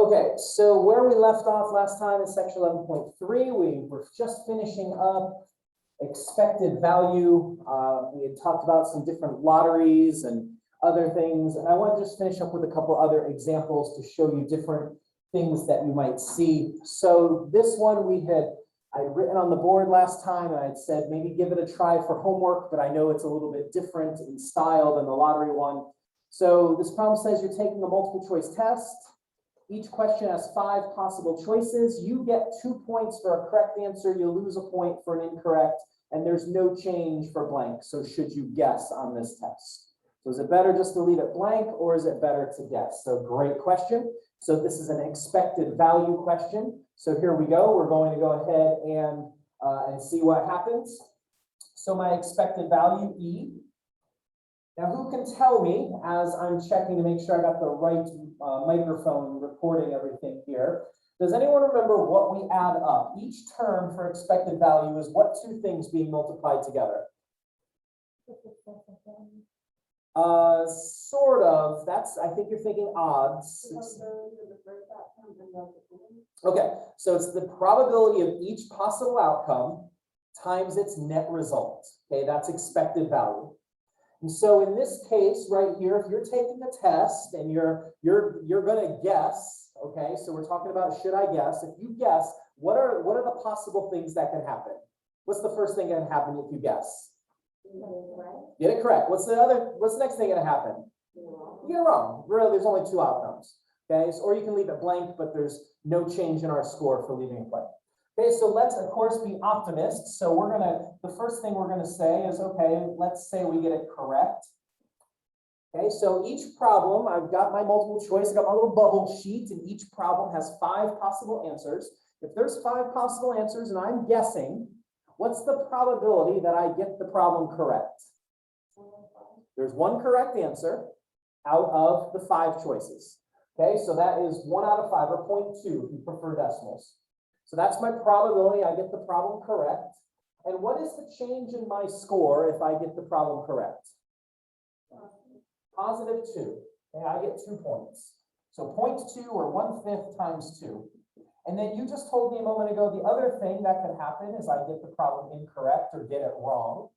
Okay, so where we left off last time in section 11.3, we were just finishing up expected value. We had talked about some different lotteries and other things, and I want to just finish up with a couple other examples to show you different things that you might see. So this one I'd written on the board last time, and I'd said maybe give it a try for homework, but I know it's a little bit different in style than the lottery one. So this problem says you're taking a multiple choice test. Each question has 5 possible choices. You get 2 points for a correct answer. You lose a point for an incorrect, and there's no change for blank. So should you guess on this test? So is it better just to leave it blank, or is it better to guess? So great question. So this is an expected value question. So here we go. We're going to go ahead and see what happens. So my expected value, E. Now, who can tell me, as I'm checking to make sure I got the right microphone recording everything here, does anyone remember what we add up? Each term for expected value is what 2 things being multiplied together? Sort of. I think you're thinking odds. Okay, so it's the probability of each possible outcome times its net result. Okay, that's expected value. And so in this case right here, if you're taking a test and you're going to guess, okay, so we're talking about should I guess? If you guess, what are the possible things that can happen? What's the first thing that can happen if you guess? Get it correct. What's the next thing going to happen? You get it wrong. Really, there's only 2 outcomes. Okay, or you can leave it blank, but there's no change in our score for leaving it blank. Okay, so let's of course be optimists. So the first thing we're gonna say is, okay, let's say we get it correct. Okay, so each problem, I've got my multiple choice, I've got my little bubble sheet, and each problem has 5 possible answers. If there's 5 possible answers and I'm guessing, what's the probability that I get the problem correct? There's 1 correct answer out of the 5 choices. Okay, so that is 1 out of 5, or 0.2 if you prefer decimals. So that's my probability I get the problem correct. And what is the change in my score if I get the problem correct? Positive 2. Okay, I get 2 points. So 0.2 or 1/5 times 2. And then you just told me a moment ago, the other thing that could happen is I get the problem incorrect or get it wrong.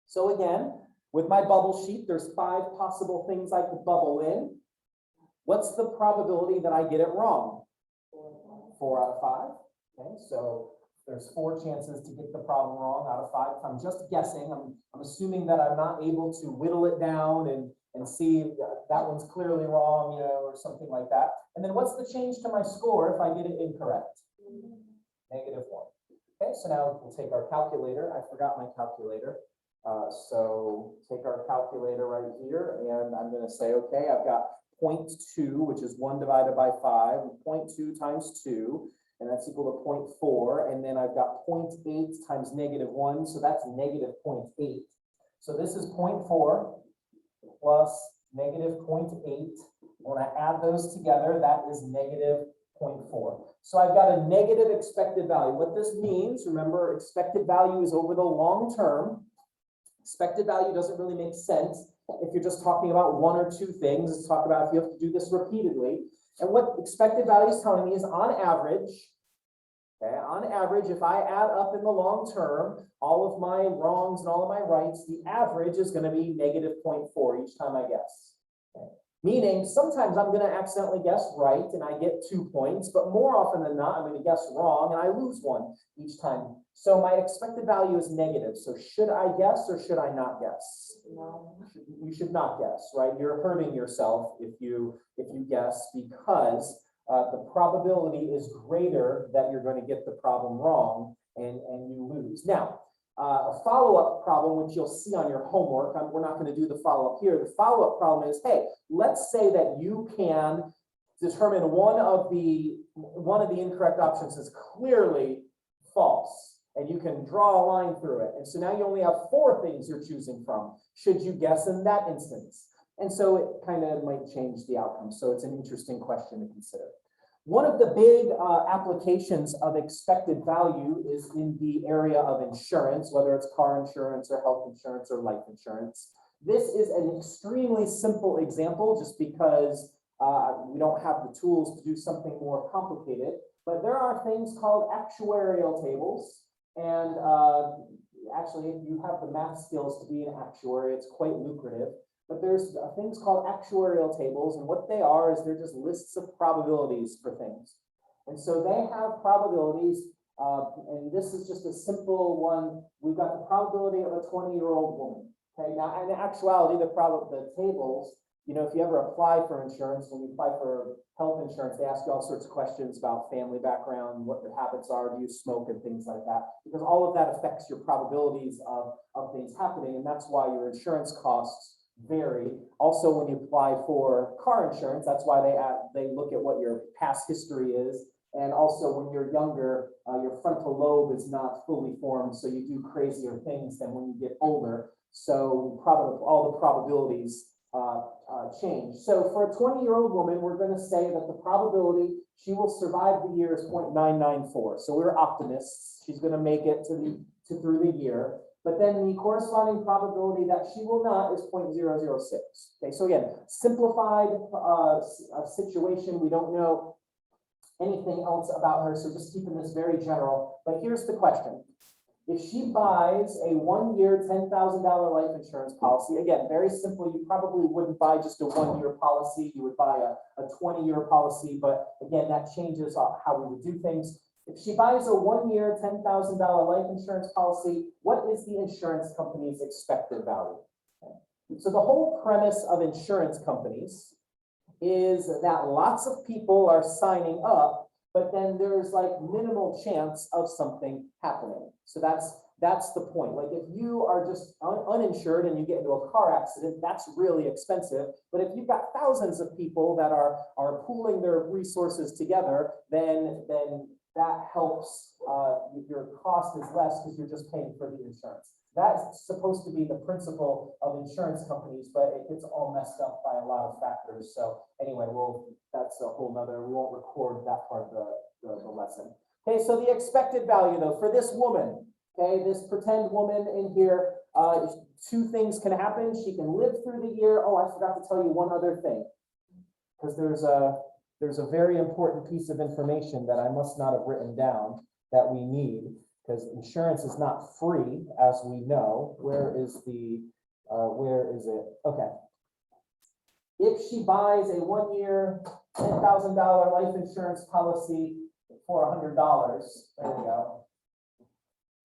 So again, with my bubble sheet, there's 5 possible things I could bubble in. What's the probability that I get it wrong? 4 out of 5. Okay, so there's 4 chances to get the problem wrong out of 5. If I'm just guessing, I'm assuming that I'm not able to whittle it down and see that one's clearly wrong, or something like that. And then what's the change to my score if I get it incorrect? -1. Okay, so now we'll take our calculator. I forgot my calculator. So take our calculator right here, and I'm going to say, okay, I've got 0.2, which is 1 divided by 5, 0.2 times 2. And that's equal to 0.4, and then I've got 0.8 times -1, so that's -0.8. So this is 0.4 plus -0.8. When I add those together, that is -0.4. So I've got a negative expected value. What this means, remember, expected value is over the long term. Expected value doesn't really make sense if you're just talking about 1 or 2 things. Let's talk about if you have to do this repeatedly. And what expected value is telling me is on average, if I add up in the long term, all of my wrongs and all of my rights, the average is going to be -0.4 each time I guess. Okay. Meaning sometimes I'm going to accidentally guess right and I get 2 points, but more often than not, I'm going to guess wrong and I lose 1 each time. So my expected value is negative. So should I guess or should I not guess? No. You should not guess, right? You're hurting yourself if you guess, because the probability is greater that you're going to get the problem wrong and you lose. Now, a follow-up problem, which you'll see on your homework, we're not going to do the follow-up here. The follow-up problem is, hey, let's say that you can determine one of the incorrect options is clearly false, and you can draw a line through it. And so now you only have 4 things you're choosing from. Should you guess in that instance? And so it kind of might change the outcome. So it's an interesting question to consider. One of the big applications of expected value is in the area of insurance, whether it's car insurance or health insurance or life insurance. This is an extremely simple example just because We don't have the tools to do something more complicated, but there are things called actuarial tables. And actually, if you have the math skills to be an actuary, it's quite lucrative. But there's things called actuarial tables, and what they are is they're just lists of probabilities for things. And so they have probabilities, and this is just a simple one. We've got the probability of a 20-year-old woman. Okay, now in actuality, the tables, you know, if you ever apply for insurance, when you apply for health insurance, they ask you all sorts of questions about family background, what your habits are, do you smoke, and things like that, because all of that affects your probabilities of things happening, and that's why your insurance costs vary. Also, when you apply for car insurance, that's why they look at what your past history is. And also, when you're younger, your frontal lobe is not fully formed, so you do crazier things than when you get older. So probably all the probabilities change. So for a 20-year-old woman, we're going to say that the probability she will survive the year is 0.994. So we're optimists. She's going to make it through the year. But then the corresponding probability that she will not is 0.006. Okay, so again, simplified situation. We don't know anything else about her, so just keeping this very general. But here's the question. If she buys a 1-year, $10,000 life insurance policy, again, very simple, you probably wouldn't buy just a 1-year policy, you would buy a 20-year policy, but again, that changes how we would do things. If she buys a 1-year, $10,000 life insurance policy, what is the insurance company's expected value? Okay. So the whole premise of insurance companies is that lots of people are signing up, but then there's like minimal chance of something happening. So that's the point. Like if you are just uninsured and you get into a car accident, that's really expensive. But if you've got thousands of people that are pooling their resources together, then that helps, your cost is less because you're just paying for the insurance. That's supposed to be the principle of insurance companies, but it gets all messed up by a lot of factors. So anyway, that's a whole nother, we won't record that part of the lesson. Okay, so the expected value though, for this woman, okay, this pretend woman in here, 2 things can happen. She can live through the year. Oh, I forgot to tell you one other thing, because there's a very important piece of information that I must not have written down that we need, because insurance is not free, as we know. Where is it? Okay. If she buys a 1-year, $10,000 life insurance policy for $100, there we go.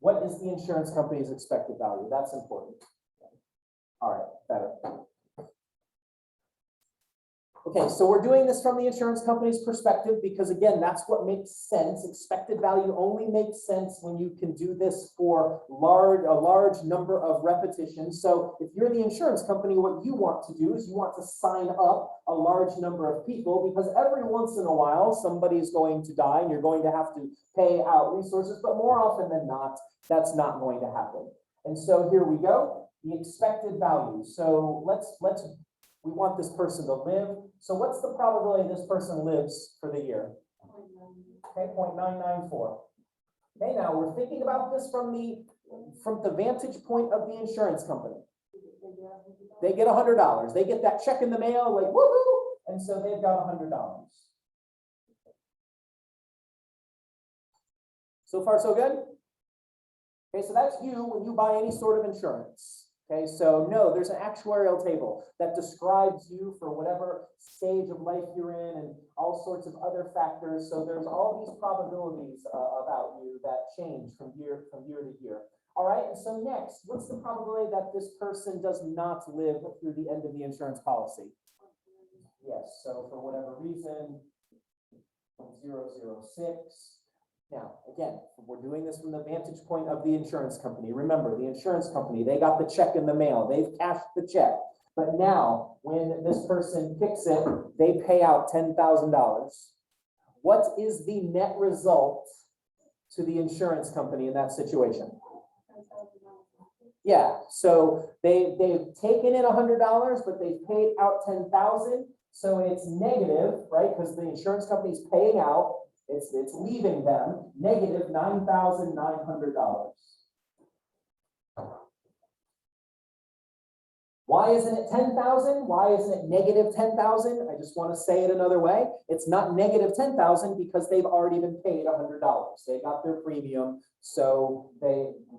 What is the insurance company's expected value? That's important. All right, better. Okay, so we're doing this from the insurance company's perspective because, again, that's what makes sense. Expected value only makes sense when you can do this for a large number of repetitions. So if you're the insurance company, what you want to do is you want to sign up a large number of people, because every once in a while somebody's going to die and you're going to have to pay out resources, but more often than not, that's not going to happen. And so here we go, the expected value. So we want this person to live. So what's the probability this person lives for the year? Okay, 0.994. Okay, now we're thinking about this from the vantage point of the insurance company. They get $100. They get that check in the mail, like woohoo, and so they've got $100. So far, so good? Okay, so that's you when you buy any sort of insurance. Okay, so no, there's an actuarial table that describes you for whatever stage of life you're in and all sorts of other factors. So there's all these probabilities about you that change from year to year. All right, and so next, what's the probability that this person does not live through the end of the insurance policy? Yes, so for whatever reason, 0.006. Now, again, we're doing this from the vantage point of the insurance company. Remember, the insurance company, they got the check in the mail. They've cashed the check. But now, when this person picks it, they pay out $10,000. What is the net result to the insurance company in that situation? Yeah, so they've taken in $100, but they've paid out $10,000. So it's negative, right? Because the insurance company's paying out. It's leaving them negative $9,900. Why isn't it 10,000? Why isn't it negative 10,000? I just want to say it another way. It's not negative 10,000 because they've already been paid $100. They got their premium, so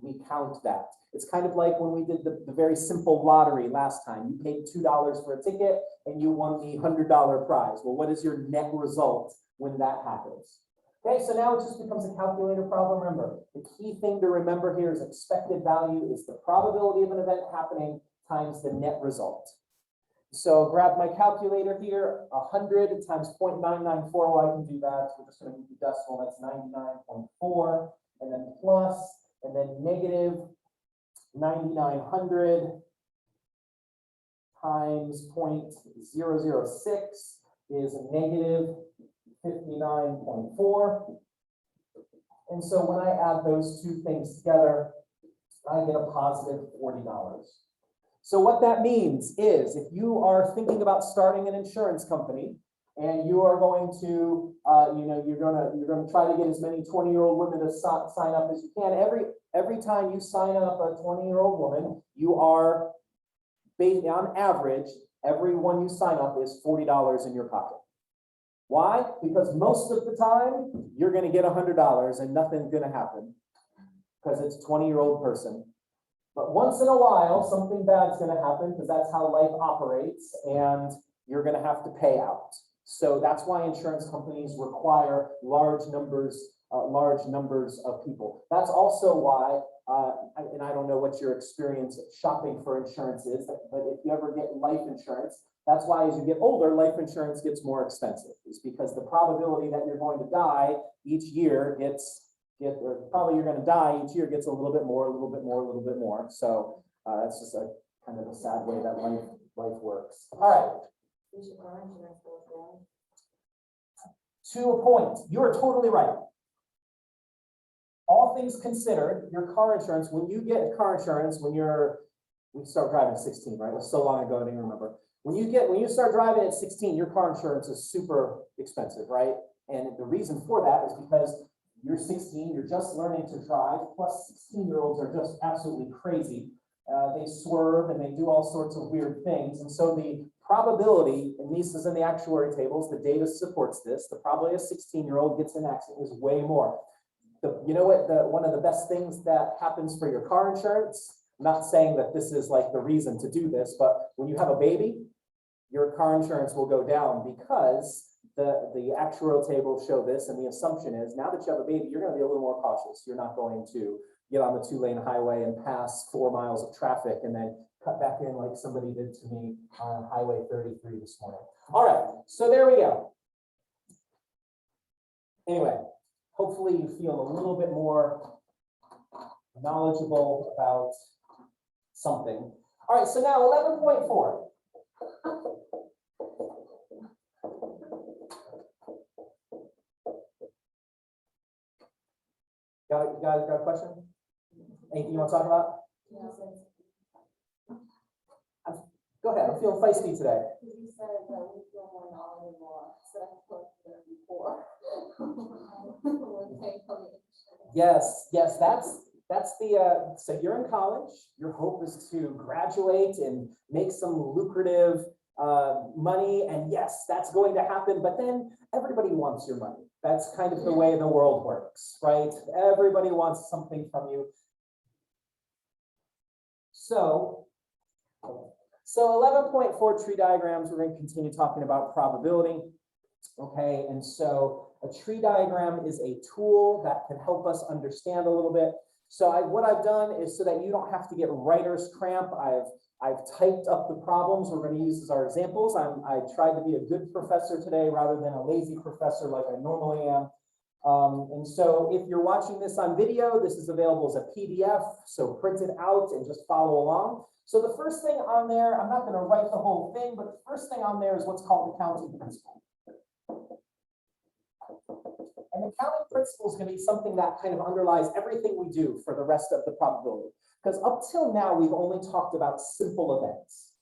we count that. It's kind of like when we did the very simple lottery last time. You paid $2 for a ticket and you won the $100 prize. Well, what is your net result when that happens? Okay, so now it just becomes a calculator problem. Remember, the key thing to remember here is expected value is the probability of an event happening times the net result. So grab my calculator here, 100 times 0.994, well, I can do that. We're just going to move the decimal, that's 99.4, and then plus, and then negative 9,900 times 0.006 is negative 59.4. And so when I add those two things together, I get a positive $40. So what that means is if you are thinking about starting an insurance company and you are going to, you're going to try to get as many 20-year-old women to sign up as you can. Every time you sign up a 20-year-old woman, you are, on average, every one you sign up is $40 in your pocket. Why? Because most of the time, you're going to get $100 and nothing's going to happen because it's a 20-year-old person. But once in a while, something bad's going to happen because that's how life operates and you're going to have to pay out. So that's why insurance companies require large numbers of people. That's also why, and I don't know what your experience shopping for insurance is, but if you ever get life insurance, that's why as you get older, life insurance gets more expensive. It's because the probability that you're going to die each year probably you're going to die each year gets a little bit more, a little bit more, a little bit more. So that's just a kind of a sad way that life works. All right. To a point, you are totally right. All things considered, your car insurance, when you get car insurance, we start driving at 16, right? It was so long ago, I don't even remember. When you start driving at 16, your car insurance is super expensive, right? And the reason for that is because you're 16, you're just learning to drive, plus 16-year-olds are just absolutely crazy. They swerve and they do all sorts of weird things. And so the probability, and this is in the actuary tables, the data supports this, the probability a 16-year-old gets in an accident is way more. You know what, one of the best things that happens for your car insurance, I'm not saying that this is like the reason to do this, but when you have a baby, your car insurance will go down because the actuarial tables show this, and the assumption is now that you have a baby, you're going to be a little more cautious. You're not going to get on the 2-lane highway and pass 4 miles of traffic and then cut back in like somebody did to me on Highway 33 this morning. All right, so there we go. Anyway, hopefully you feel a little bit more knowledgeable about something. All right, so now 11.4. You guys got a question? Anything you want to talk about? Go ahead. I'm feeling feisty today. You said that we feel more knowledgeable, so I felt there before. Yes, that's the so you're in college. Your hope is to graduate and make some lucrative money, and yes, that's going to happen, but then everybody wants your money. That's kind of the way the world works, right? Everybody wants something from you. So 11.4 tree diagrams, we're going to continue talking about probability. Okay, and so a tree diagram is a tool that can help us understand a little bit. So what I've done is so that you don't have to get writer's cramp, I've typed up the problems we're going to use as our examples. I tried to be a good professor today rather than a lazy professor like I normally am. And so if you're watching this on video, this is available as a PDF, so print it out and just follow along. So the first thing on there, I'm not going to write the whole thing, but the first thing on there is what's called the counting principle. And the counting principle is going to be something that kind of underlies everything we do for the rest of the probability. Because up till now, we've only talked about simple events,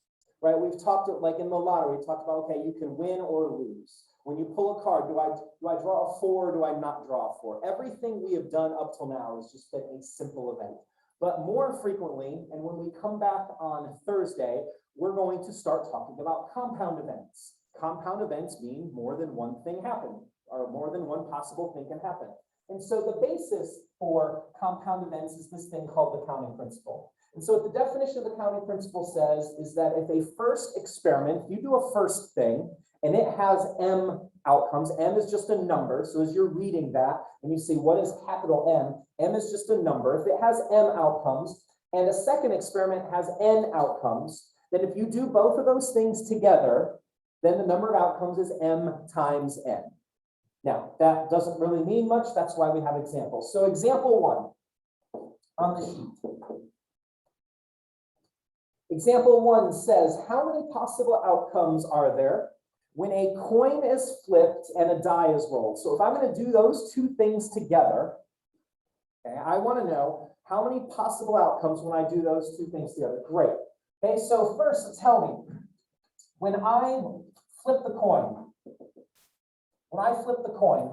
right? We've talked, like in the lottery, we talked about, okay, you can win or lose. When you pull a card, do I draw a 4 or do I not draw a 4? Everything we have done up till now has just been a simple event. But more frequently, and when we come back on Thursday, we're going to start talking about compound events. Compound events mean more than one thing happen, or more than one possible thing can happen. And so the basis for compound events is this thing called the counting principle. And so what the definition of the counting principle says is that if a first experiment, you do a first thing, and it has M outcomes, M is just a number. So as you're reading that, and you see what is capital M is just a number. If it has M outcomes, and a second experiment has N outcomes, then if you do both of those things together, then the number of outcomes is M times N. Now, that doesn't really mean much. That's why we have examples. So example 1 on the sheet. Example 1 says, how many possible outcomes are there when a coin is flipped and a die is rolled? So if I'm going to do those two things together, okay, I want to know how many possible outcomes when I do those two things together. Great. Okay, so first tell me, when I flip the coin,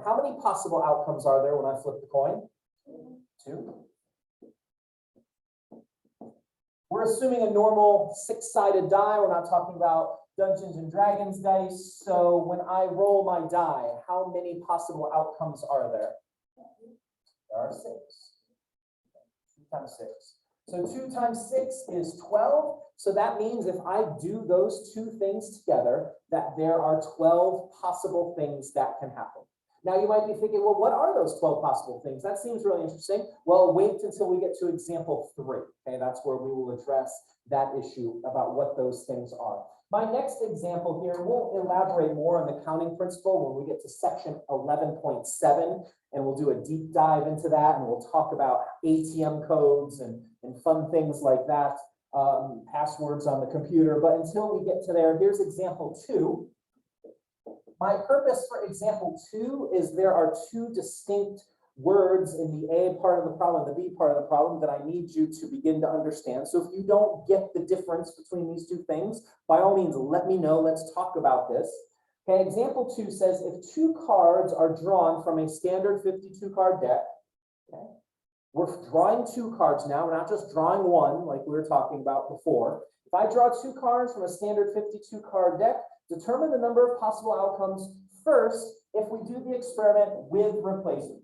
how many possible outcomes are there when I flip the coin? 2. We're assuming a normal 6-sided die. We're not talking about Dungeons and Dragons dice. So when I roll my die, how many possible outcomes are there? There are 6. 2 times 6. So 2 times 6 is 12. So that means if I do those two things together, that there are 12 possible things that can happen. Now you might be thinking, well, what are those 12 possible things? That seems really interesting. Well, wait until we get to example 3. Okay, that's where we will address that issue about what those things are. My next example here, we'll elaborate more on the counting principle when we get to section 11.7, and we'll do a deep dive into that, and we'll talk about ATM codes and fun things like that, passwords on the computer. But until we get to there, here's example 2. My purpose for example 2 is there are 2 distinct words in the A part of the problem, the B part of the problem that I need you to begin to understand. So if you don't get the difference between these two things, by all means, let me know. Let's talk about this. Okay, example 2 says if 2 cards are drawn from a standard 52 card deck, okay, we're drawing 2 cards now. We're not just drawing one like we were talking about before. If I draw 2 cards from a standard 52 card deck, determine the number of possible outcomes first if we do the experiment with replacement.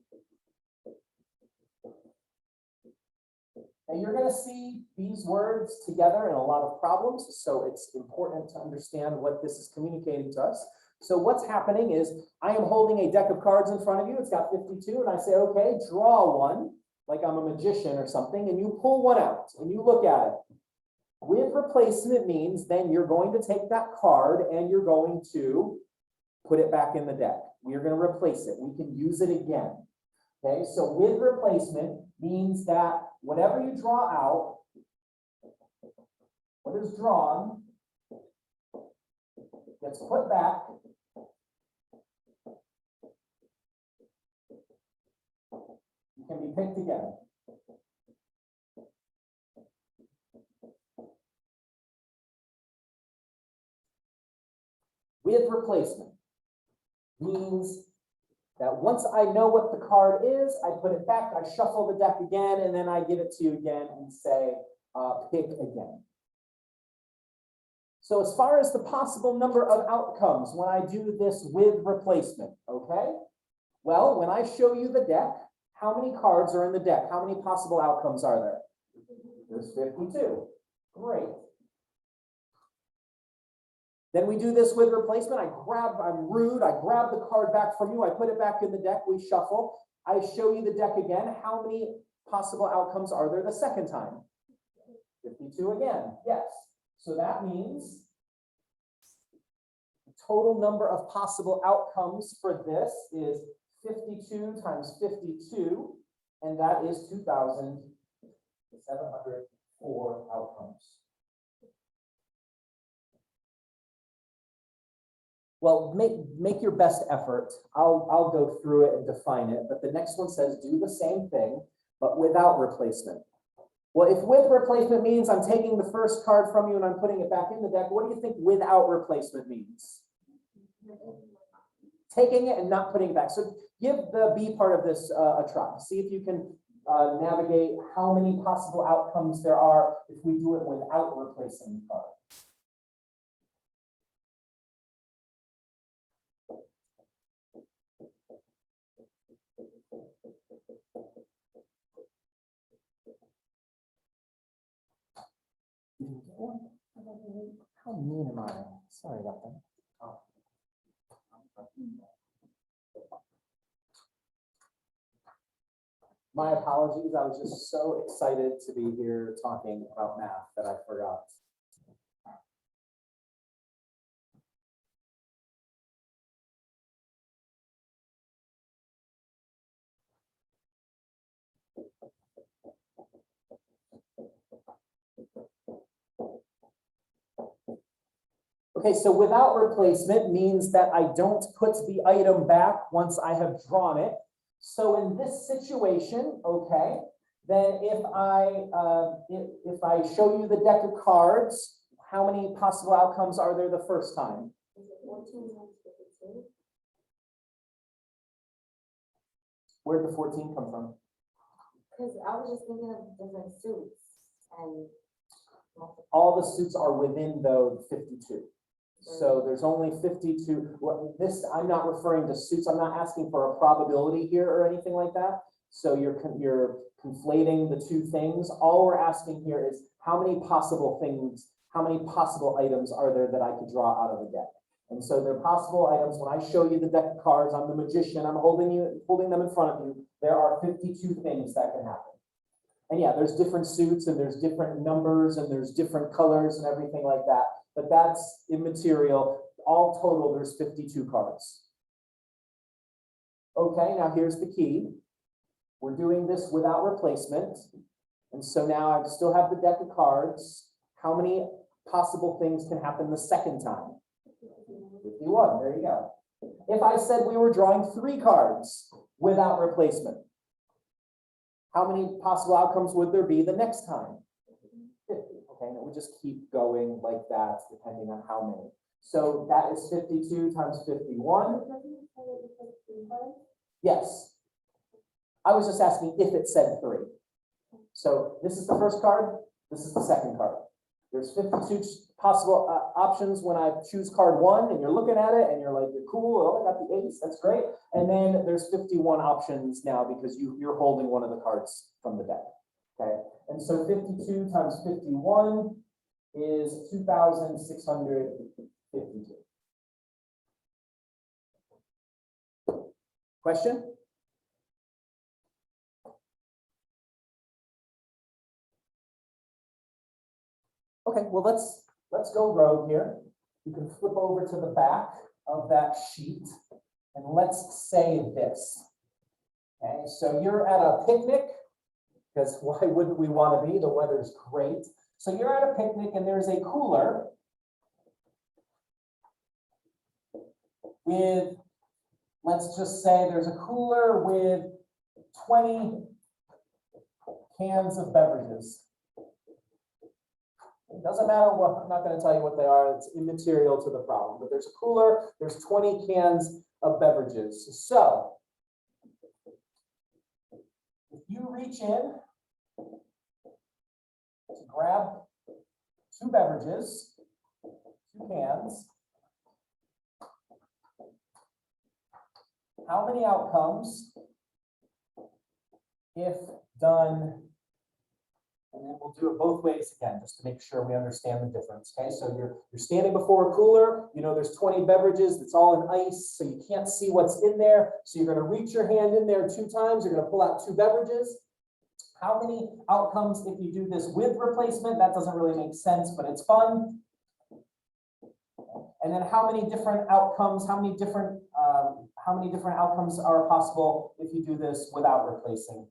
And you're going to see these words together in a lot of problems, so it's important to understand what this is communicating to us. So what's happening is I am holding a deck of cards in front of you. It's got 52, and I say, okay, draw one, like I'm a magician or something, and you pull one out, and you look at it. With replacement means then you're going to take that card and you're going to put it back in the deck. We're going to replace it. We can use it again. Okay, so with replacement means that whatever you draw out, what is drawn gets put back. You can be picked again. With replacement means that once I know what the card is, I put it back, I shuffle the deck again, and then I give it to you again and say, pick again. So as far as the possible number of outcomes when I do this with replacement, okay? Well, when I show you the deck, how many cards are in the deck? How many possible outcomes are there? There's 52. Great. Then we do this with replacement. I'm rude, I grab the card back from you, I put it back in the deck, we shuffle. I show you the deck again. How many possible outcomes are there the second time? 52 again, yes. So that means the total number of possible outcomes for this is 52 times 52, and that is 2,704 outcomes. Well, make your best effort. I'll go through it and define it, but the next one says do the same thing, but without replacement. Well, if with replacement means I'm taking the first card from you and I'm putting it back in the deck, what do you think without replacement means? Taking it and not putting it back. So give the B part of this a try. See if you can navigate how many possible outcomes there are if we do it without replacing the card. How mean am I? Sorry about that. Oh. My apologies. I was just so excited to be here talking about math that I forgot. Okay, so without replacement means that I don't put the item back once I have drawn it. So in this situation, okay, then if I show you the deck of cards, how many possible outcomes are there the first time? Is it 14 times 52? Where'd the 14 come from? Because I was just thinking of different suits and All the suits are within the 52. So there's only 52. This, I'm not referring to suits. I'm not asking for a probability here or anything like that. So you're conflating the two things. All we're asking here is how many possible things, how many possible items are there that I could draw out of the deck? And so they're possible items. When I show you the deck of cards, I'm the magician. I'm holding them in front of you. There are 52 things that can happen. And yeah, there's different suits and there's different numbers and there's different colors and everything like that. But that's immaterial. All total, there's 52 cards. Okay, now here's the key. We're doing this without replacement. And so now I still have the deck of cards. How many possible things can happen the second time? 51, there you go. If I said we were drawing 3 cards without replacement, how many possible outcomes would there be the next time? 50, okay, and it would just keep going like that, depending on how many. So that is 52 times 51. Yes. I was just asking if it said 3. So this is the first card, this is the second card. There's 52 possible options when I choose card 1, and you're looking at it, and you're like, you're cool, oh, I got the ace, that's great. And then there's 51 options now because you're holding one of the cards from the deck, okay? And so 52 times 51 is 2,652. Question? Okay, well, let's go rogue here. You can flip over to the back of that sheet and let's say this. Okay, so you're at a picnic, because why wouldn't we want to be? The weather's great. So you're at a picnic and there's a cooler with, let's just say there's a cooler with 20 cans of beverages. It doesn't matter what, I'm not going to tell you what they are, it's immaterial to the problem, but there's a cooler, there's 20 cans of beverages. So if you reach in to grab 2 beverages, 2 cans, how many outcomes, if done, and then we'll do it both ways again, just to make sure we understand the difference, okay? So you're standing before a cooler, you know there's 20 beverages, it's all in ice, so you can't see what's in there, so you're gonna reach your hand in there 2 times, you're gonna pull out 2 beverages. How many outcomes if you do this with replacement? That doesn't really make sense, but it's fun. And then how many different outcomes, how many different outcomes are possible if you do this without replacing?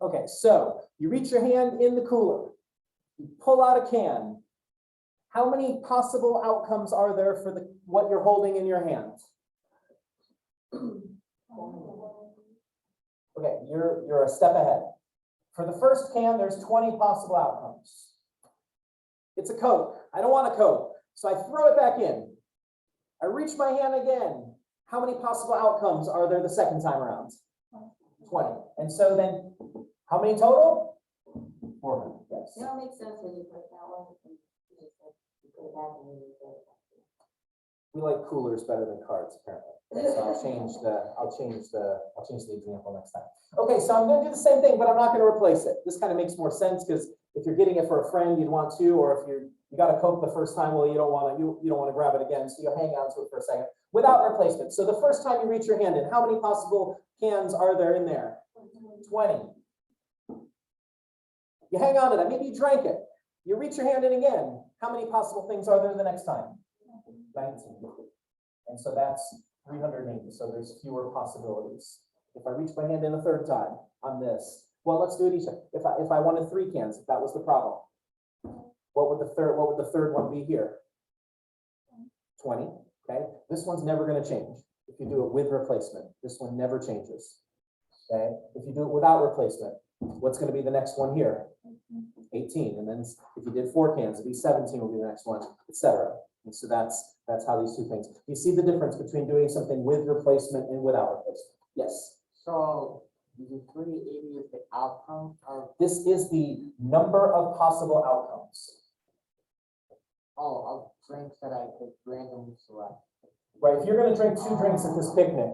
Okay, so you reach your hand in the cooler, you pull out a can. How many possible outcomes are there for what you're holding in your hand? Okay, you're a step ahead. For the first can, there's 20 possible outcomes. It's a Coke. I don't want a Coke, so I throw it back in. I reach my hand again. How many possible outcomes are there the second time around? 20. And so then, how many total? 400, yes. You know, it makes sense when you put that one. You put it back and then you put it back. We like coolers better than cards, apparently. So I'll change the example next time. Okay, so I'm going to do the same thing, but I'm not going to replace it. This kind of makes more sense because if you're getting it for a friend, you'd want to, or if you got a Coke the first time, well, you don't want to grab it again, so you hang on to it for a second without replacement. So the first time you reach your hand in, how many possible cans are there in there? 20. You hang on to that. Maybe you drank it. You reach your hand in again. How many possible things are there the next time? 19. And so that's 380. So there's fewer possibilities. If I reach my hand in a third time on this, well, let's do it each time. If I wanted 3 cans, if that was the problem, what would the third one be here? 20. Okay. This one's never going to change. If you do it with replacement, this one never changes. Okay. If you do it without replacement, what's going to be the next one here? 18. And then if you did 4 cans, it'd be 17 will be the next one, etc. And so that's how these two things. You see the difference between doing something with replacement and without replacement. Yes. So the 380 is the outcome of This is the number of possible outcomes. of drinks that I could randomly select. Right. If you're going to drink 2 drinks at this picnic,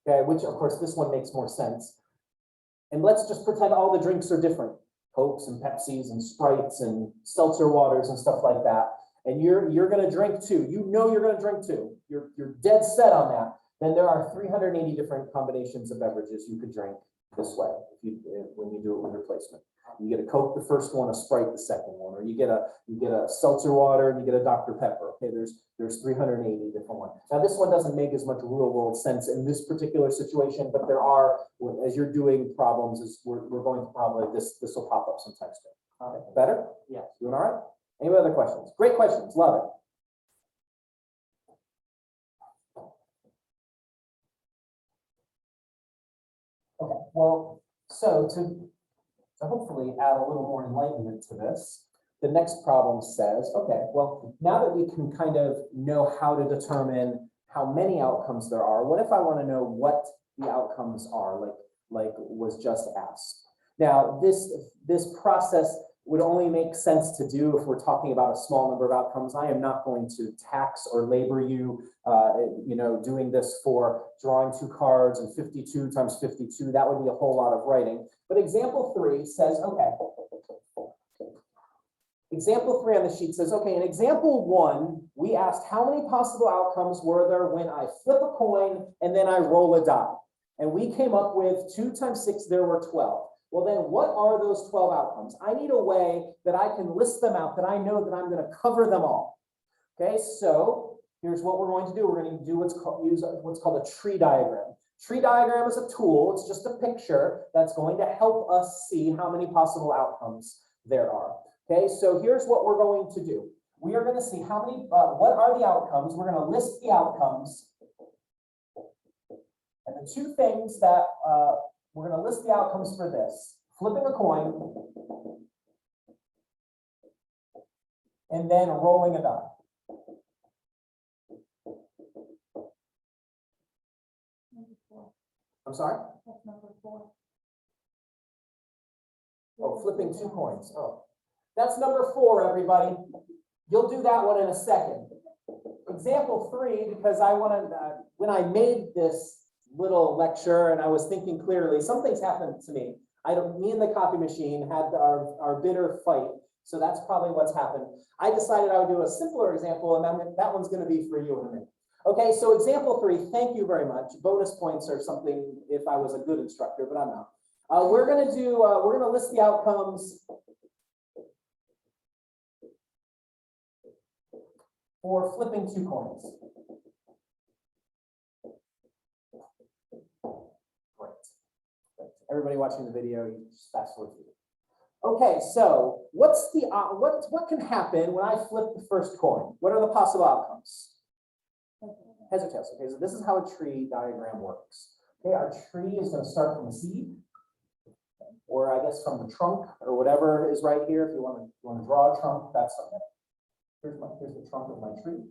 okay, which of course this one makes more sense. And let's just pretend all the drinks are different. Cokes and Pepsis and Sprites and seltzer waters and stuff like that. And you're going to drink 2. You know you're going to drink 2. You're dead set on that. Then there are 380 different combinations of beverages you could drink this way when you do it with replacement. You get a Coke the first one, a Sprite the second one, or you get a seltzer water and you get a Dr. Pepper. Okay, there's 380 different ones. Now this one doesn't make as much real world sense in this particular situation, but there are, as you're doing problems, we're going to probably this will pop up sometimes too. Okay, better? Yes. Doing all right? Any other questions? Great questions. Love it. Okay, well, so to hopefully add a little more enlightenment to this, the next problem says, okay, well, now that we can kind of know how to determine how many outcomes there are, what if I want to know what the outcomes are, like was just asked? Now, this process would only make sense to do if we're talking about a small number of outcomes. I am not going to tax or labor you, doing this for drawing 2 cards and 52 times 52. That would be a whole lot of writing. But example 3 says, okay. Example 3 on the sheet says, okay, in example 1, we asked how many possible outcomes were there when I flip a coin and then I roll a die. And we came up with 2 times 6, there were 12. Well, then what are those 12 outcomes? I need a way that I can list them out, that I know that I'm going to cover them all. Okay, so here's what we're going to do. We're going to do use what's called a tree diagram. Tree diagram is a tool. It's just a picture that's going to help us see how many possible outcomes there are. Okay, so here's what we're going to do. We are going to see how many, what are the outcomes. We're going to list the outcomes. And the 2 things that we're going to list the outcomes for this: flipping a coin and then rolling a die. I'm sorry? That's number 4. Oh, flipping 2 coins. Oh, that's number 4, everybody. You'll do that one in a second. Example 3, because I want to, when I made this little lecture and I was thinking clearly, something's happened to me. Me and the copy machine had our bitter fight. So that's probably what's happened. I decided I would do a simpler example, and that one's going to be for you in a minute. Okay, so example 3, thank you very much. Bonus points or something if I was a good instructor, but I'm not. We're going to list the outcomes for flipping 2 coins. Great. Everybody watching the video, you just fast forward through. Okay, so what's the what can happen when I flip the first coin? What are the possible outcomes? Heads or tails. Okay, so this is how a tree diagram works. Okay, our tree is going to start from the seed, or I guess from the trunk, or whatever is right here. If you want to draw a trunk, that's okay. Here's the trunk of my tree.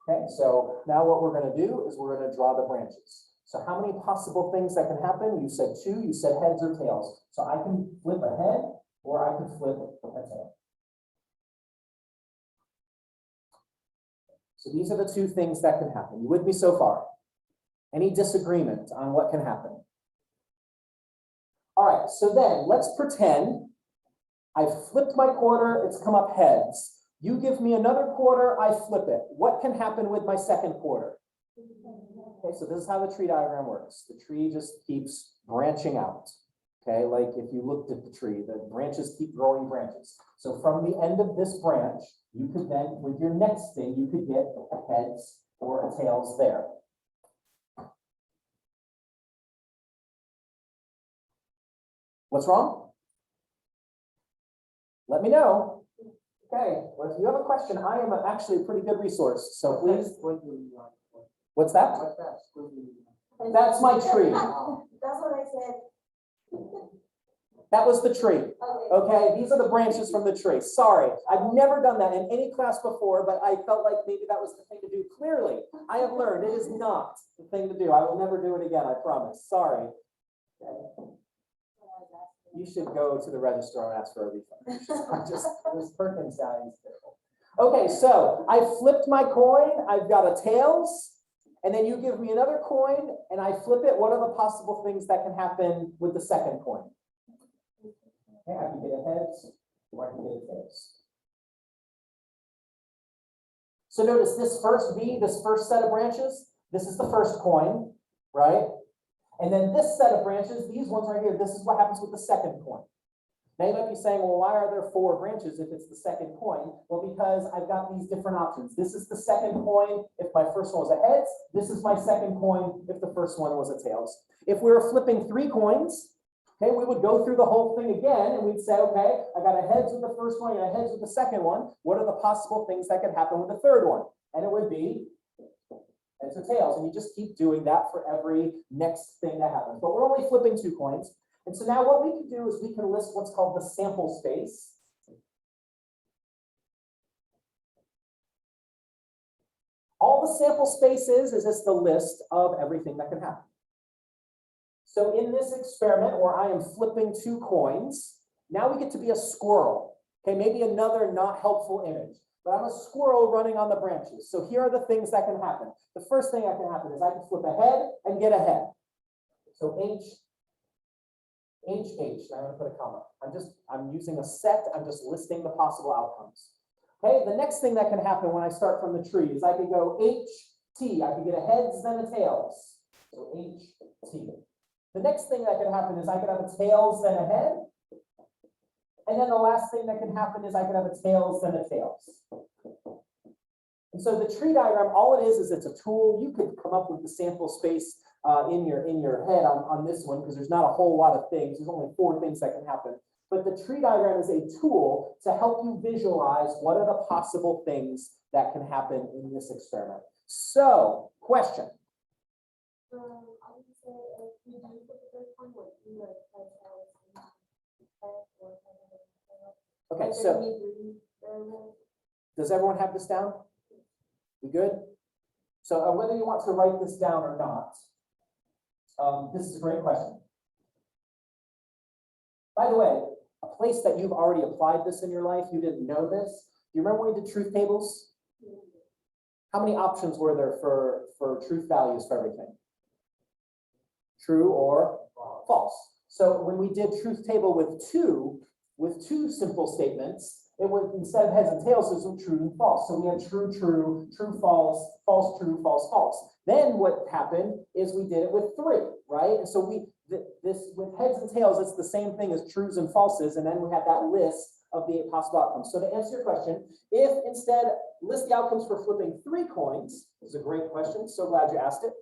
Okay, so now what we're going to do is we're going to draw the branches. So how many possible things that can happen? You said 2, you said heads or tails. So I can flip a head or I can flip a tail. So these are the 2 things that can happen. You with me so far? Any disagreement on what can happen? All right, so then let's pretend I've flipped my quarter, it's come up heads. You give me another quarter, I flip it. What can happen with my second quarter? Okay, so this is how the tree diagram works. The tree just keeps branching out. Okay, like if you looked at the tree, the branches keep growing branches. So from the end of this branch, you could then, with your next thing, you could get a heads or a tails there. What's wrong? Let me know. Okay, well, if you have a question, I am actually a pretty good resource, so please. What's that? That's my tree. That's what I said. That was the tree. Okay, these are the branches from the tree. Sorry, I've never done that in any class before, but I felt like maybe that was the thing to do. Clearly, I have learned it is not the thing to do. I will never do it again, I promise. Sorry. Okay. You should go to the registrar and ask for a refund. This Perkins guy is terrible. Okay, so I flipped my coin. I've got a tails, and then you give me another coin, and I flip it. What are the possible things that can happen with the second coin? Okay, I can get a heads, or I can get a tails. So notice this first V, this first set of branches, this is the first coin, right? And then this set of branches, these ones right here, this is what happens with the second coin. Now you might be saying, well, why are there 4 branches if it's the second coin? Well, because I've got these different options. This is the second coin if my first one was a heads. This is my second coin if the first one was a tails. If we were flipping 3 coins, okay, we would go through the whole thing again and we'd say, okay, I got a heads with the first one, I got a heads with the second one. What are the possible things that could happen with the third one? And it would be heads or tails, and you just keep doing that for every next thing that happens. But we're only flipping 2 coins. And so now what we can do is we can list what's called the sample space. All the sample space is just the list of everything that can happen. So in this experiment where I am flipping 2 coins, now we get to be a squirrel. Okay, maybe another not helpful image. But I'm a squirrel running on the branches. So here are the things that can happen. The first thing that can happen is I can flip a head and get a head. So H, H. Now I'm going to put a comma. I'm using a set. I'm just listing the possible outcomes. Okay, the next thing that can happen when I start from the tree is I could go H, T. I could get a heads, then a tails. So H, T. The next thing that could happen is I could have a tails, then a head. And then the last thing that can happen is I could have a tails, then a tails. And so the tree diagram, all it is it's a tool. You could come up with the sample space in your head on this one because there's not a whole lot of things. There's only 4 things that can happen. But the tree diagram is a tool to help you visualize what are the possible things that can happen in this experiment. So, question. I would say if you do for the first one, what you like Okay, so does everyone have this down? We good? So whether you want to write this down or not, this is a great question. By the way, a place that you've already applied this in your life, you didn't know this. Do you remember when we did truth tables? How many options were there for truth values for everything? True or false. So when we did truth table with two simple statements, it was instead of heads and tails, it was true and false. So we had true, true, true, false, false, true, false, false. Then what happened is we did it with 3, right? And so this with heads and tails, it's the same thing as trues and falses, and then we had that list of the 8 possible outcomes. So to answer your question, if instead list the outcomes for flipping 3 coins, this is a great question. So glad you asked it.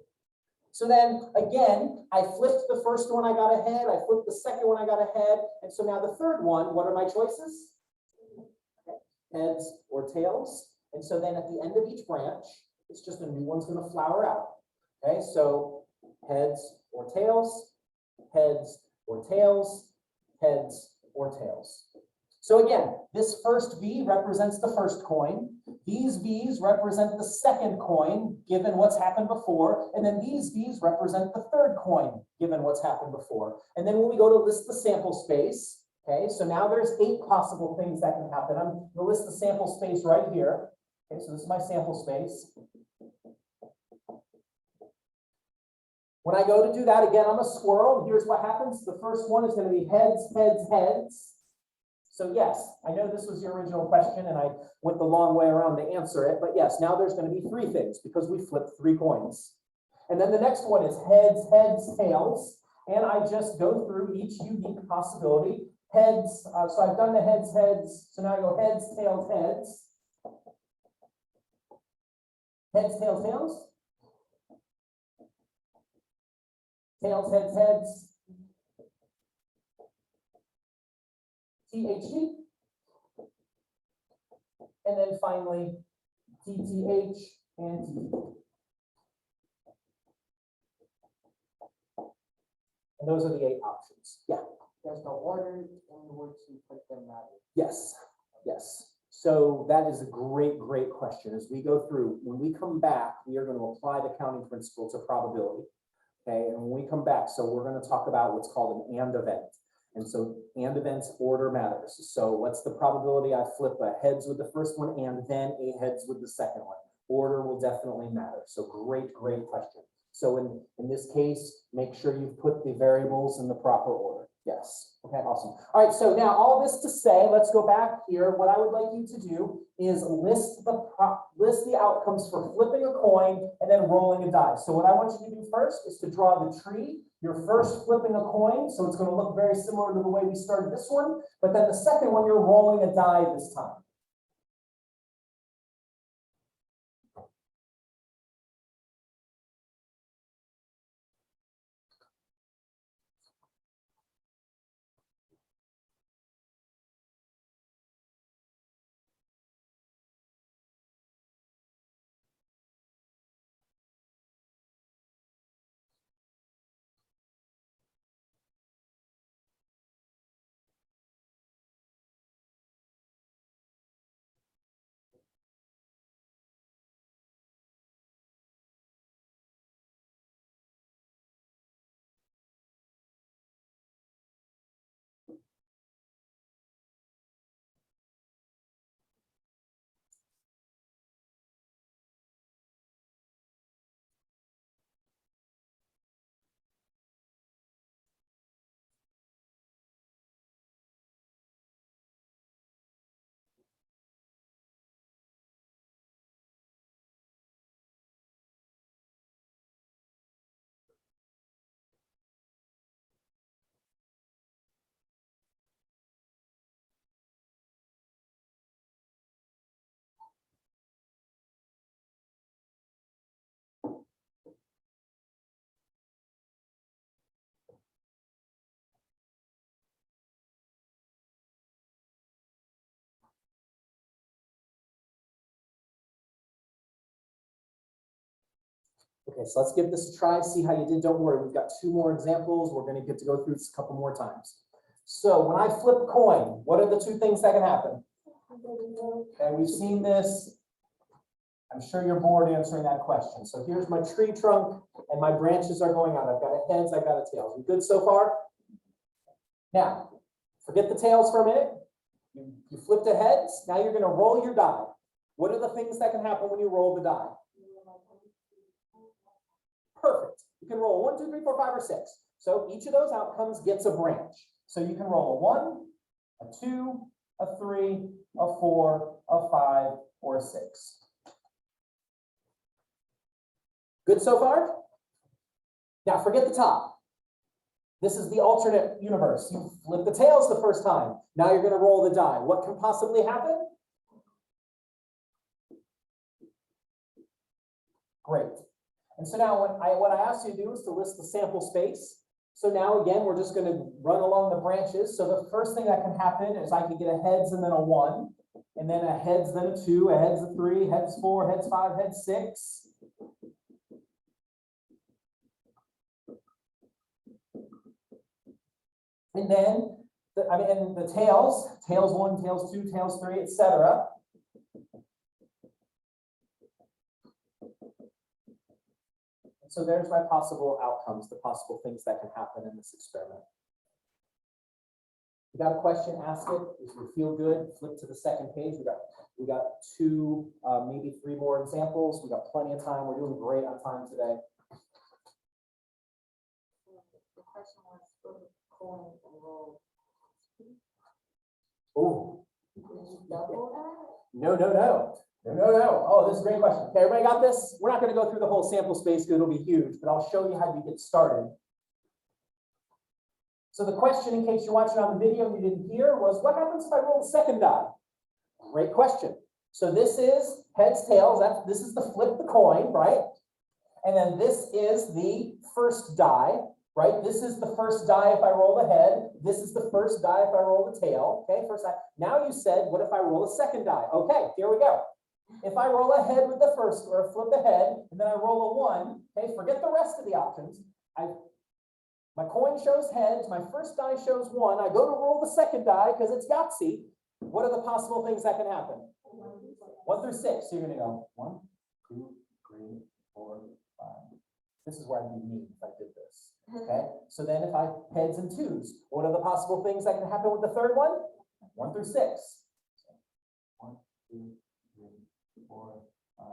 So then again, I flipped the first one, I got a head, I flipped the second one, I got a head, and so now the third one, what are my choices? Heads or tails. And so then at the end of each branch, it's just a new one's going to flower out. Okay, so heads or tails, heads or tails, heads or tails. So again, this first V represents the first coin. These V's represent the second coin, given what's happened before. And then these V's represent the third coin, given what's happened before. And then when we go to list the sample space, okay, so now there's 8 possible things that can happen. I'm going to list the sample space right here. Okay, so this is my sample space. When I go to do that, again, I'm a squirrel. Here's what happens. The first one is going to be heads, heads, heads. So yes, I know this was your original question and I went the long way around to answer it, but yes, now there's going to be 3 things because we flipped 3 coins. And then the next one is heads, heads, tails. And I just go through each unique possibility. Heads, so I've done the heads, heads. So now I go heads, tails, heads. Heads, tails, tails. Tails, heads, heads. THT. And then finally, TTH and TT. And those are the 8 options. Yeah. There's no order in which you put them out. Yes. Yes. So that is a great, great question. As we go through, when we come back, we are going to apply the counting principle to probability. Okay. And when we come back, so we're going to talk about what's called an AND event. And so AND events order matters. So what's the probability I flip a heads with the first one and then a heads with the second one? Order will definitely matter. So great, great question. So in this case, make sure you've put the variables in the proper order. Yes. Okay, awesome. All right, so now all this to say, let's go back here. What I would like you to do is list the outcomes for flipping a coin and then rolling a die. So what I want you to do first is to draw the tree. You're first flipping a coin, so it's going to look very similar to the way we started this one. But then the second one, you're rolling a die this time. Okay, so let's give this a try, see how you did. Don't worry, we've got 2 more examples. We're going to get to go through this a couple more times. So when I flip a coin, what are the 2 things that can happen? Okay, we've seen this. I'm sure you're bored answering that question. So here's my tree trunk and my branches are going out. I've got a heads, I've got a tails. We good so far? Now, forget the tails for a minute. You flipped a heads. Now you're going to roll your die. What are the things that can happen when you roll the die? Perfect. You can roll 1, 2, 3, 4, 5, or 6. So each of those outcomes gets a branch. So you can roll a 1, a 2, a 3, a 4, a 5, or a 6. Good so far? Now forget the top. This is the alternate universe. You flip the tails the first time. Now you're going to roll the die. What can possibly happen? Great. And so now what I asked you to do is to list the sample space. So now again, we're just going to run along the branches. So the first thing that can happen is I could get a heads and then a 1, and then a heads, then a 2, a heads, a 3, heads 4, heads 5, heads 6. And then, the tails, tails 1, tails 2, tails 3, etc. So there's my possible outcomes, the possible things that can happen in this experiment. You got a question, ask it. If you feel good, flip to the second page. We got 2, maybe 3 more examples. We got plenty of time. We're doing great on time today. The question was for the coin and roll. Oh. Did you double that? No. Oh, this is a great question. Okay, everybody got this? We're not going to go through the whole sample space because it'll be huge, but I'll show you how you get started. So the question, in case you're watching on the video and you didn't hear, was what happens if I roll the second die? Great question. So this is heads, tails. This is the flip the coin, right? And then this is the first die, right? This is the first die if I roll the head. This is the first die if I roll the tail. Okay, first die. Now you said, what if I roll a second die? Okay, here we go. If I roll a head with the first, or flip a head, and then I roll a 1, okay, forget the rest of the options. My coin shows heads, my first die shows 1. I go to roll the second die because it's Yahtzee. What are the possible things that can happen? 1 through 6. So you're going to go 1, 2, 3, 4, 5. This is where I'd be neat if I did this. Okay. So then if I heads and 2s, what are the possible things that can happen with the third one? 1 through 6. So 1, 2, 3, 4, 5.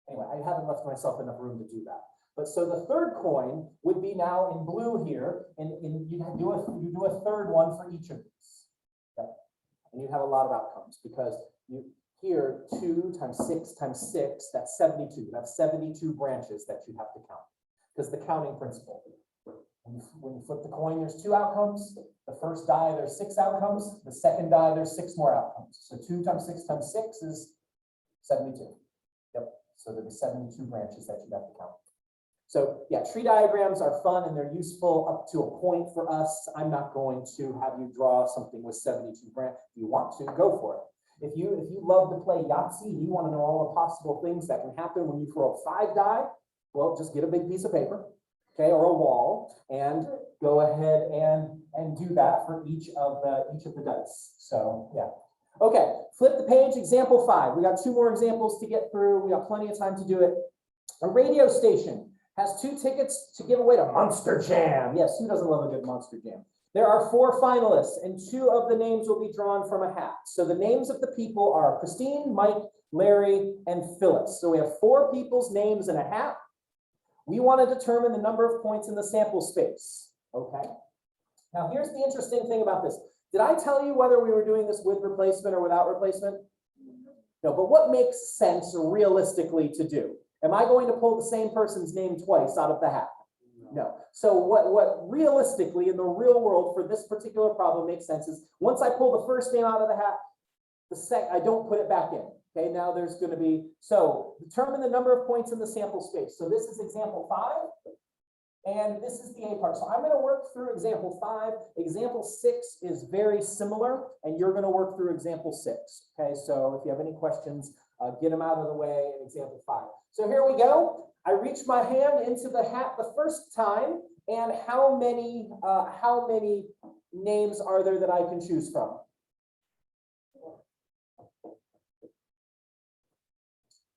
Anyway, I haven't left myself enough room to do that. But so the third coin would be now in blue here, and you do a third one for each of these. Okay. And you have a lot of outcomes because you here 2 times 6 times 6, that's 72. That's 72 branches that you have to count. Because the counting principle. When you flip the coin, there's 2 outcomes. The first die, there's 6 outcomes. The second die, there's 6 more outcomes. So 2 times 6 times 6 is 72. Yep. So there's 72 branches that you have to count. So yeah, tree diagrams are fun and they're useful up to a point for us. I'm not going to have you draw something with 72 branches. If you want to, go for it. If you love to play Yahtzee, you want to know all the possible things that can happen when you throw 5 die, well, just get a big piece of paper, okay, or a wall, and go ahead and do that for each of the dice. So yeah. Okay, flip the page, example 5. We got 2 more examples to get through. We got plenty of time to do it. A radio station has 2 tickets to give away to Monster Jam. Yes, who doesn't love a good Monster Jam? There are 4 finalists, and 2 of the names will be drawn from a hat. So the names of the people are Christine, Mike, Larry, and Phyllis. So we have 4 people's names in a hat. We want to determine the number of points in the sample space. Okay. Now here's the interesting thing about this. Did I tell you whether we were doing this with replacement or without replacement? No, but what makes sense realistically to do? Am I going to pull the same person's name twice out of the hat? No. So what realistically in the real world for this particular problem makes sense is once I pull the first name out of the hat, I don't put it back in. Okay, now there's going to be, so determine the number of points in the sample space. So this is example 5, and this is the A part. So I'm going to work through example 5. Example 6 is very similar, and you're going to work through example 6. Okay, so if you have any questions, get them out of the way in example 5. So here we go. I reach my hand into the hat the first time, and how many names are there that I can choose from?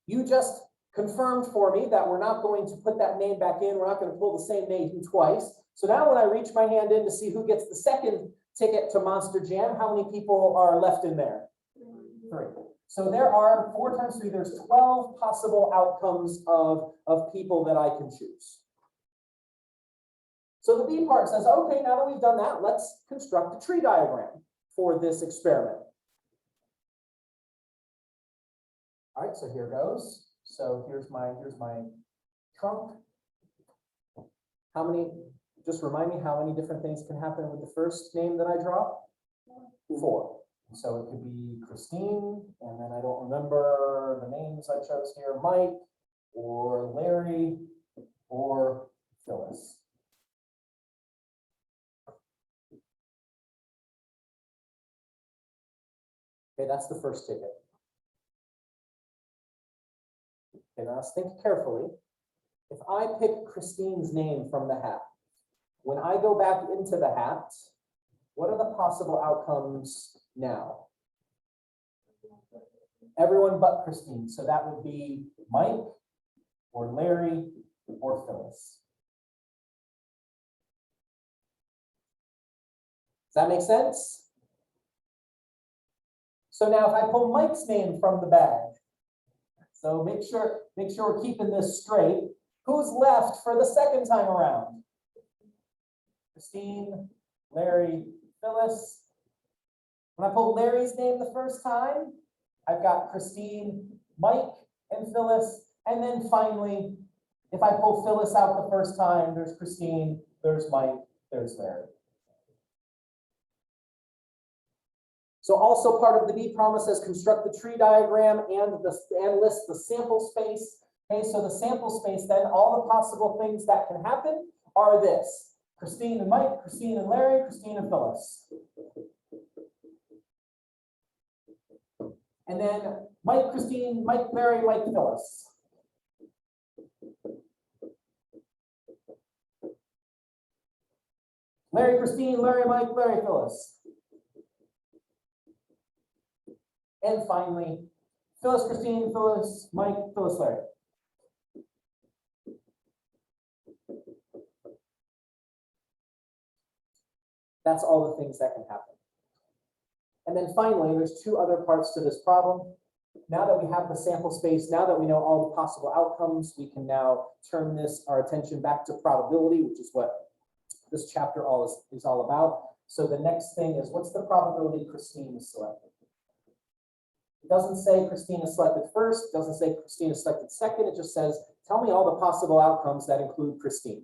You just confirmed for me that we're not going to put that name back in. We're not going to pull the same name twice. So now when I reach my hand in to see who gets the second ticket to Monster Jam, how many people are left in there? 3. So there are 4 times 3, there's 12 possible outcomes of people that I can choose. So the B part says, okay, now that we've done that, let's construct a tree diagram for this experiment. All right, so here goes. So here's my trunk. How many, just remind me how many different things can happen with the first name that I draw? 4. So it could be Christine, and then I don't remember the names I chose here, Mike or Larry or Phyllis. Okay, that's the first ticket. Okay, now let's think carefully. If I pick Christine's name from the hat, when I go back into the hat, what are the possible outcomes now? Everyone but Christine. So that would be Mike or Larry or Phyllis. Does that make sense? So now if I pull Mike's name from the bag, so make sure we're keeping this straight. Who's left for the second time around? Christine, Larry, Phyllis. When I pull Larry's name the first time, I've got Christine, Mike, and Phyllis. And then finally, if I pull Phyllis out the first time, there's Christine, there's Mike, there's Larry. So also part of the B problem says construct the tree diagram and list the sample space. Okay, so the sample space, then all the possible things that can happen are this: Christine and Mike, Christine and Larry, Christine and Phyllis. And then Mike, Christine, Mike, Larry, Mike, Phyllis. Larry, Christine, Larry, Mike, Larry, Phyllis. And finally, Phyllis, Christine, Phyllis, Mike, Phyllis, Larry. That's all the things that can happen. And then finally, there's two other parts to this problem. Now that we have the sample space, now that we know all the possible outcomes, we can now turn our attention back to probability, which is what this chapter is all about. So the next thing is, what's the probability Christine is selected? It doesn't say Christine is selected first, it doesn't say Christine is selected second, it just says, tell me all the possible outcomes that include Christine.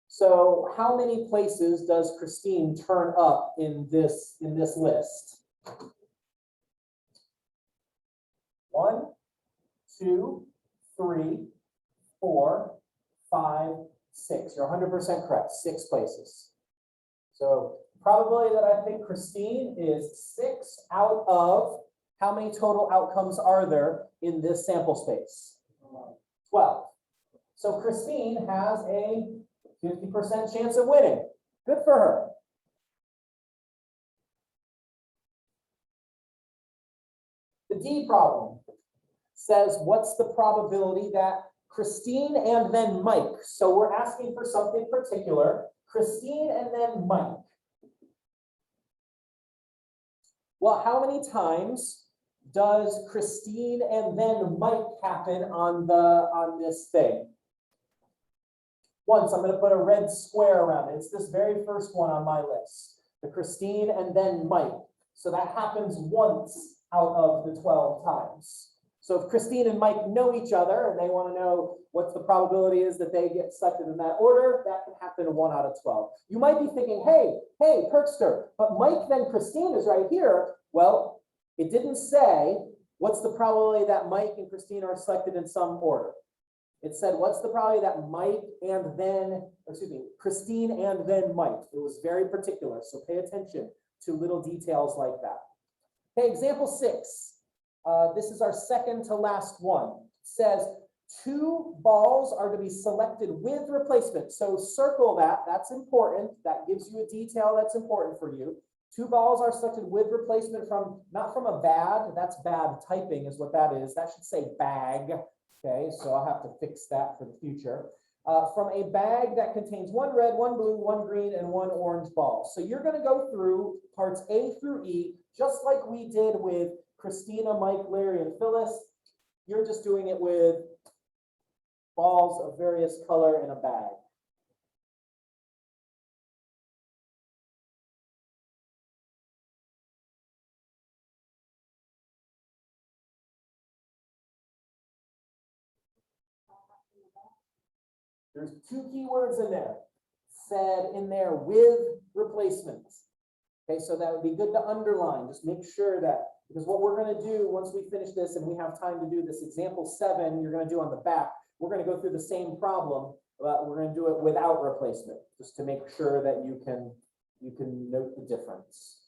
So how many places does Christine turn up in this list? 1, 2, 3, 4, 5, 6. You're 100% correct, 6 places. So probability that I think Christine is 6 out of how many total outcomes are there in this sample space? 12. So Christine has a 50% chance of winning. Good for her. The D problem says, what's the probability that Christine and then Mike? So we're asking for something particular. Christine and then Mike. Well, how many times does Christine and then Mike happen on this thing? Once. I'm going to put a red square around it. It's this very first one on my list. The Christine and then Mike. So that happens once out of the 12 times. So if Christine and Mike know each other and they want to know what the probability is that they get selected in that order, that can happen 1 out of 12. You might be thinking, hey, Perkster, but Mike then Christine is right here. Well, it didn't say what's the probability that Mike and Christine are selected in some order. It said, what's the probability that Christine and then Mike? It was very particular, so pay attention to little details like that. Okay, example 6. This is our second to last one. It says 2 balls are to be selected with replacement. So circle that, that's important. That gives you a detail that's important for you. 2 balls are selected with replacement from, not from a bag, that's bad typing is what that is. That should say bag. Okay, so I'll have to fix that for the future. From a bag that contains 1 red, 1 blue, 1 green, and 1 orange ball. So you're going to go through parts A through E, just like we did with Christina, Mike, Larry, and Phyllis. You're just doing it with balls of various color in a bag. There's 2 keywords in there, said in there with replacements. Okay, so that would be good to underline. Just make sure that, because what we're going to do once we finish this and we have time to do this example 7, you're going to do on the back. we're gonna go through the same problem, but we're gonna do it without replacement, just to make sure that you can note the difference.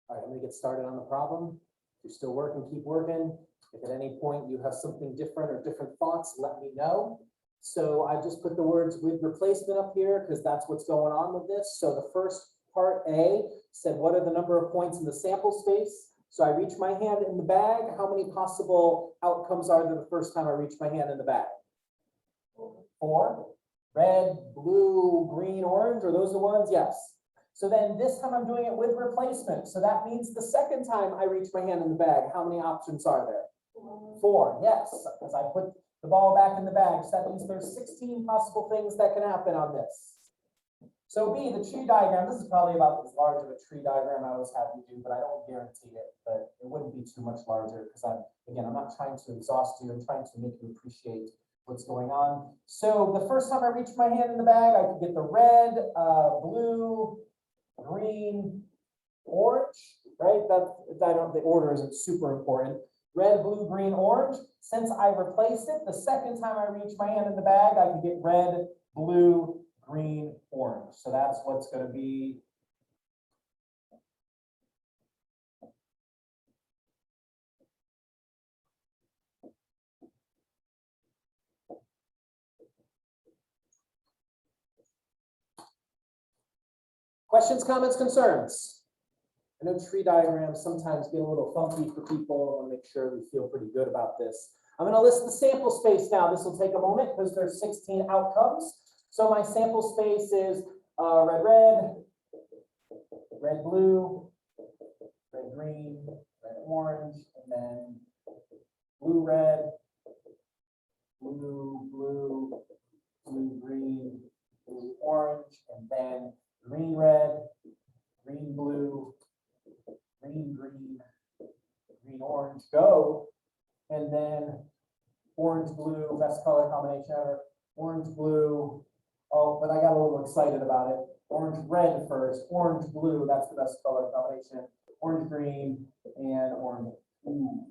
All right, I'm gonna get started on the problem. If you're still working, keep working. If at any point you have something different or different thoughts, let me know. So I just put the words with replacement up here because that's what's going on with this. So the first part A said, what are the number of points in the sample space? So I reach my hand in the bag. How many possible outcomes are there the first time I reach my hand in the bag? 4. Red, blue, green, orange, are those the ones? Yes. So then this time I'm doing it with replacement. So that means the second time I reach my hand in the bag, how many options are there? 4, yes, because I put the ball back in the bag. So that means there's 16 possible things that can happen on this. So B, the tree diagram, this is probably about as large of a tree diagram I always have you do, but I don't guarantee it, but it wouldn't be too much larger because I'm not trying to exhaust you. I'm trying to make you appreciate what's going on. So the first time I reach my hand in the bag, I could get the red, blue, green, orange, right? The order isn't super important. Red, blue, green, orange. Since I replaced it, the second time I reach my hand in the bag, I can get red, blue, green, orange. So that's what's going to be. Questions, comments, concerns? I know tree diagrams sometimes get a little funky for people. I want to make sure we feel pretty good about this. I'm going to list the sample space now. This will take a moment because there's 16 outcomes. So my sample space is red, red, red, blue, red, green, red, orange, and then blue, red, blue, blue, blue, green, blue, orange, and then green, red, green, blue, green, green, green, orange, go. And then orange, blue, best color combination ever. Orange, blue. Oh, but I got a little excited about it. Orange, red first. Orange, blue, that's the best color combination. Orange, green, and orange, blue.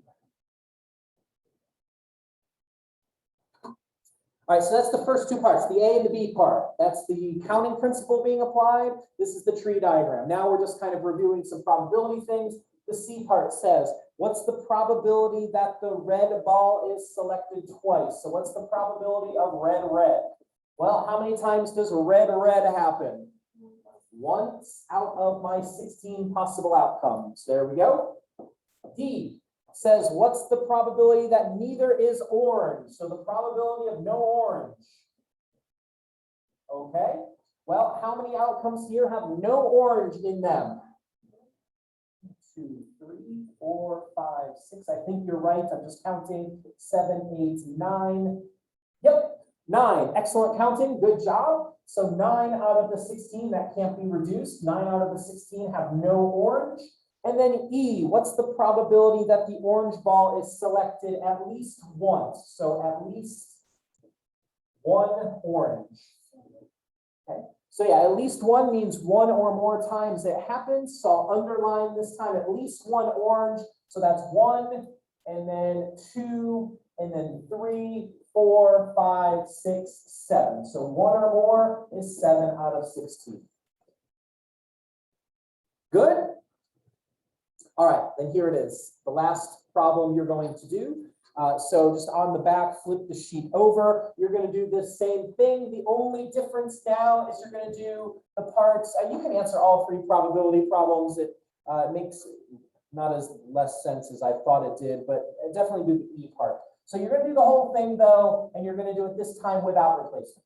All right, so that's the first two parts, the A and the B part. That's the counting principle being applied. This is the tree diagram. Now we're just kind of reviewing some probability things. The C part says, what's the probability that the red ball is selected twice? So what's the probability of red, red? Well, how many times does red, red happen? Once out of my 16 possible outcomes. There we go. D says, what's the probability that neither is orange? So the probability of no orange. Okay. Well, how many outcomes here have no orange in them? 2, 3, 4, 5, 6. I think you're right. I'm just counting. 7, 8, 9. Yep, 9. Excellent counting. Good job. So 9 out of the 16, that can't be reduced. 9 out of the 16 have no orange. And then E, what's the probability that the orange ball is selected at least once? So at least one orange. Okay. So yeah, at least one means one or more times it happens. So I'll underline this time at least one orange. So that's 1, and then 2, and then 3, 4, 5, 6, 7. So 1 or more is 7 out of 16. Good? All right, then here it is. The last problem you're going to do. So just on the back, flip the sheet over. You're going to do this same thing. The only difference now is you're going to do the parts. You can answer all 3 probability problems. It makes not as less sense as I thought it did, but definitely do the E part. So you're going to do the whole thing though, and you're going to do it this time without replacement.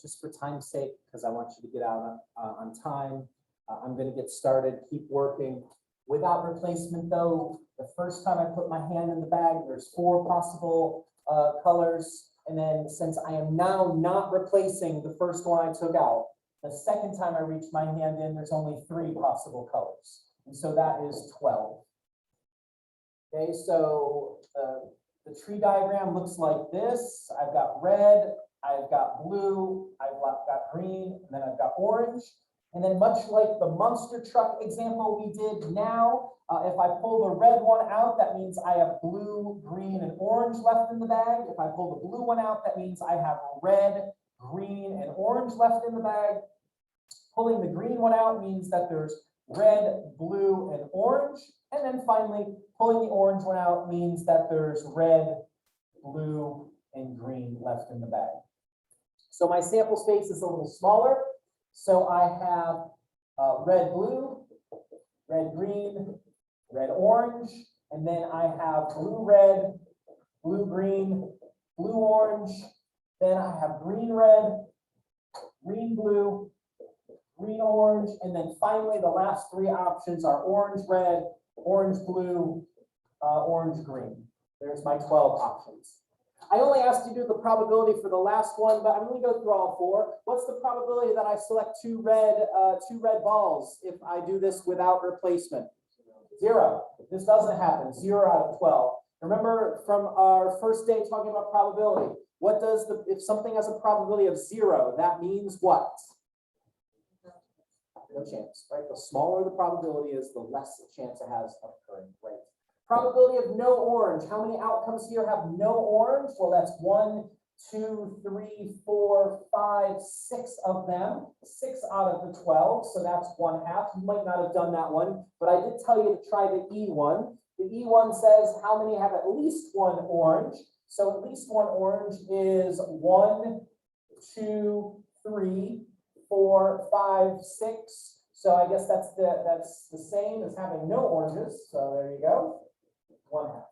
just for time's sake, because I want you to get out on time, I'm gonna get started, keep working. Without replacement though, the first time I put my hand in the bag, there's 4 possible colors. And then since I am now not replacing the first one I took out, the second time I reach my hand in, there's only 3 possible colors. And so that is 12. Okay, so the tree diagram looks like this. I've got red, I've got blue, I've got green, and then I've got orange. And then much like the monster truck example we did now, if I pull the red one out, that means I have blue, green, and orange left in the bag. If I pull the blue one out, that means I have red, green, and orange left in the bag. Pulling the green one out means that there's red, blue, and orange. And then finally, pulling the orange one out means that there's red, blue, and green left in the bag. So my sample space is a little smaller. So I have red, blue, red, green, red, orange, and then I have blue, red, blue, green, blue, orange. Then I have green, red, green, blue, green, orange, and then finally the last 3 options are orange, red, orange, blue, orange, green. There's my 12 options. I only asked you to do the probability for the last one, but I'm going to go through all 4. What's the probability that I select 2 red balls if I do this without replacement? 0. This doesn't happen. 0 out of 12. Remember from our first day talking about probability. What does if something has a probability of 0, that means what? No chance, right? The smaller the probability is, the less chance it has of occurring, right? Probability of no orange. How many outcomes here have no orange? Well, that's 1, 2, 3, 4, 5, 6 of them. 6 out of the 12, so that's 1/2. You might not have done that one, but I did tell you to try the E1. The E1 says how many have at least 1 orange. So at least 1 orange is 1, 2, 3, 4, 5, 6. So I guess that's the same as having no oranges. So there you go. 1/2.